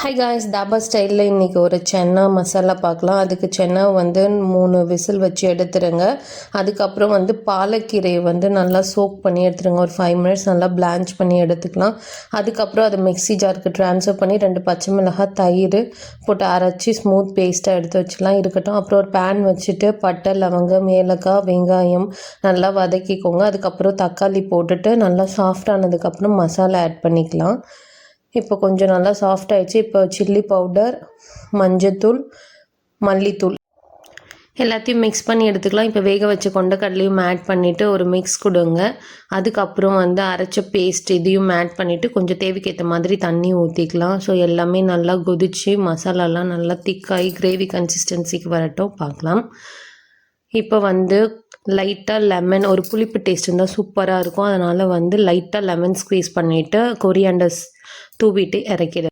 High guys, dhaba ஸ்டைலில் இன்றைக்கி ஒரு சென்னா மசாலா பார்க்கலாம். அதுக்கு சென்னா வந்து 3 விசில் வச்சு எடுத்துருங்க. அதுக்கப்புறம் வந்து பாலக்கீரையை வந்து நல்லா சோக் பண்ணி எடுத்துருங்க. ஒரு 5 மினிட்ஸ் நல்லா பிளான்ச் பண்ணி எடுத்துக்கலாம். அதுக்கப்புறம் அதை மிக்ஸி ஜாருக்கு ட்ரான்ஸ்ஃபர் பண்ணி 2 பச்சை மிளகாய், தயிர் போட்டு அரைச்சி ஸ்மூத் பேஸ்ட்டாக எடுத்து வச்சுக்கலாம். இருக்கட்டும். அப்புறம் ஒரு பேன் வச்சுட்டு பட்டை, லவங்கம், ஏலக்காய், வெங்காயம் நல்லா வதக்கிக்கோங்க. அதுக்கப்புறம் தக்காளி போட்டுட்டு நல்லா சாஃப்ட் ஆனதுக்கப்புறம் மசாலா ஆட் பண்ணிக்கலாம். இப்போ கொஞ்சம் நல்லா சாஃப்ட் ஆயிடுச்சு. இப்போ சில்லி பவுடர், மஞ்சத்தூள், மல்லித்தூள் எல்லாத்தையும் மிக்ஸ் பண்ணி எடுத்துக்கலாம். இப்போ வேக வச்ச கொண்டக்கடலையும் ஆட் பண்ணிவிட்டு ஒரு மிக்ஸ் கொடுங்க. அதுக்கப்புறம் வந்து அரைச்ச பேஸ்ட் இதையும் ஆட் பண்ணிவிட்டு கொஞ்சம் தேவைக்கேற்ற மாதிரி தண்ணி ஊற்றிக்கலாம். ஸோ எல்லாமே நல்லா கொதித்து மசாலாலாம் நல்லா திக்காகி கிரேவி கன்சிஸ்டன்சிக்கு வரட்டும், பார்க்கலாம். இப்போ வந்து லைட்டாக லெமன், ஒரு புளிப்பு டேஸ்ட் இருந்தால் சூப்பராக இருக்கும். அதனால் வந்து லைட்டாக லெமன் ஸ்க்வீஸ் பண்ணிவிட்டு கொரியாண்டர்ஸ் தூவிட்டு இறக்கிடு.